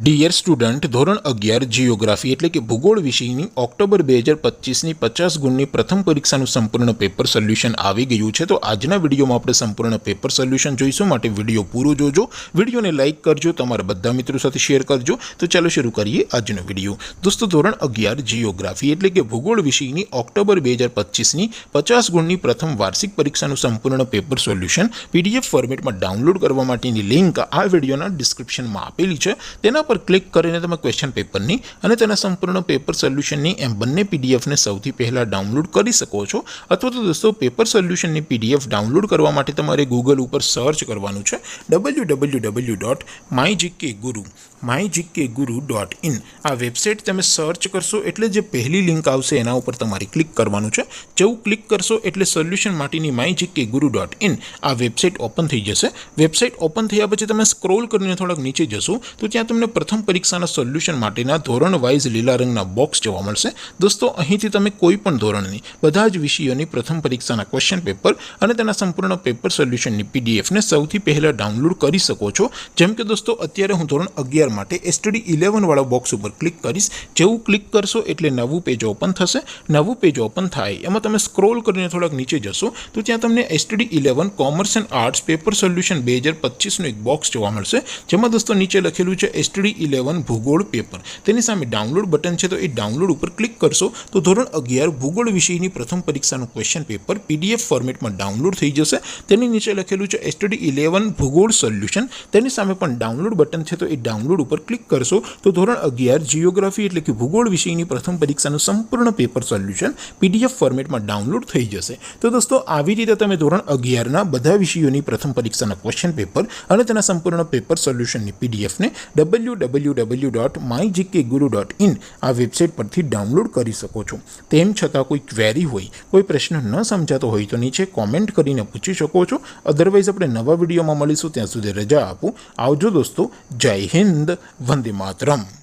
Dear student, ધોરણ 11 geography એટલે કે ભૂગોળ વિષયની ઓક્ટોબર 2025ની 50 ગુણની પ્રથમ પરીક્ષાનું સંપૂર્ણ પેપર સોલ્યુશન આવી ગયું છે। તો આજના વિડીયોમાં આપણે સંપૂર્ણ પેપર સોલ્યુશન જોઈશું, માટે વિડીયો પૂરો જોજો, વિડીયોને લાઇક કરજો, તમારા બધા મિત્રો સાથે શેર કરજો। તો ચાલો શરૂ કરીએ આજનો વિડીયો। દોસ્તો, ધોરણ 11 જીઓગ્રાફી એટલે કે ભૂગોળ વિષયની ઓક્ટોબર 2025ની 50 ગુણની પ્રથમ વાર્ષિક પરીક્ષાનું સંપૂર્ણ પેપર સોલ્યુશન પીડીએફ ફોર્મેટમાં ડાઉનલોડ કરવા માટેની લિંક આ વિડીયોના ડિસ્ક્રિપ્શનમાં આપેલી છે। તેના પર ક્લિક કરીને તમે ક્વેશ્ચન પેપરની અને તેના સંપૂર્ણ પેપર સોલ્યુશનની એમ બંને પીડીએફને સૌથી પહેલાં ડાઉનલોડ કરી શકો છો। અથવા તો દોસ્તો, પેપર સોલ્યુશનની પીડીએફ ડાઉનલોડ કરવા માટે તમારે ગૂગલ ઉપર સર્ચ કરવાનું છે www.mygkguru.in। આ વેબસાઇટ તમે સર્ચ કરશો એટલે જે પહેલી લિંક આવશે એના ઉપર તમારે ક્લિક કરવાનું છે। જેવું ક્લિક કરશો એટલે સોલ્યુશન માટેની mygkguru.in આ વેબસાઇટ ઓપન થઈ જશે। વેબસાઇટ ઓપન થયા પછી તમે સ્ક્રોલ કરીને થોડાક નીચે જશો તો ત્યાં તમને પ્રથમ પરીક્ષાના સોલ્યુશન માટેના ધોરણ વાઇઝ લીલા રંગના બોક્સ જોવા મળશે। દોસ્તો, અહીંથી તમે કોઈ પણ ધોરણની બધા જ વિષયોની પ્રથમ પરીક્ષાના ક્વેશ્ચન પેપર અને તેના સંપૂર્ણ પેપર સોલ્યુશનની પીડીએફને સૌથી પહેલાં ડાઉનલોડ કરી શકો છો। જેમ કે દોસ્તો, અત્યારે હું ધોરણ 11 માટે STD 11 વાળા બોક્સ ઉપર ક્લિક કરીશ। જેવું ક્લિક કરશો એટલે નવું પેજ ઓપન થશે। નવું પેજ ઓપન થાય એમાં તમે સ્ક્રોલ કરીને થોડાક નીચે જશો તો ત્યાં તમને STD 11 commerce and arts paper solution 2025નું એક બોક્સ જોવા મળશે, જેમાં દોસ્તો નીચે લખેલું છે STD 11 ભૂગોળ પેપર। તેની સામે ડાઉનલોડ બટન છે, તો એ ડાઉનલોડ ઉપર ક્લિક કરશો તો ધોરણ 11 ભૂગોળ વિષયની પ્રથમ પરીક્ષાનું ક્વેશ્ચન પેપર પીડીએફ ફોર્મેટમાં ડાઉનલોડ થઈ જશે। તેની નીચે લખેલું છે STD 11 ભૂગોળ સોલ્યુશન। તેની સામે પણ ડાઉનલોડ બટન છે, તો એ ડાઉનલોડ ઉપર ક્લિક કરશો તો ધોરણ 11 જીઓગ્રાફી એટલે કે ભૂગોળ વિષયની પ્રથમ પરીક્ષાનું સંપૂર્ણ પેપર સોલ્યુશન પીડીએફ ફોર્મેટમાં ડાઉનલોડ થઈ જશે। તો દોસ્તો, આવી રીતે તમે ધોરણ 11ના બધા વિષયોની પ્રથમ પરીક્ષાના ક્વેશ્ચન પેપર અને તેના સંપૂર્ણ પેપર સોલ્યુશનની પીડીએફને www.mygkguru.in આ વેબસાઇટ પરથી ડાઉનલોડ કરી શકો છો। તેમ છતાં કોઈ ક્વેરી હોય, કોઈ પ્રશ્ન ન સમજાતો હોય તો નીચે કોમેન્ટ કરીને પૂછી શકો છો। અધરવાઇઝ આપણે નવા વિડીયોમાં મળીશું, ત્યાં સુધી રજા આપો। આવજો દોસ્તો, જય હિન્દ, વંદે માતરમ।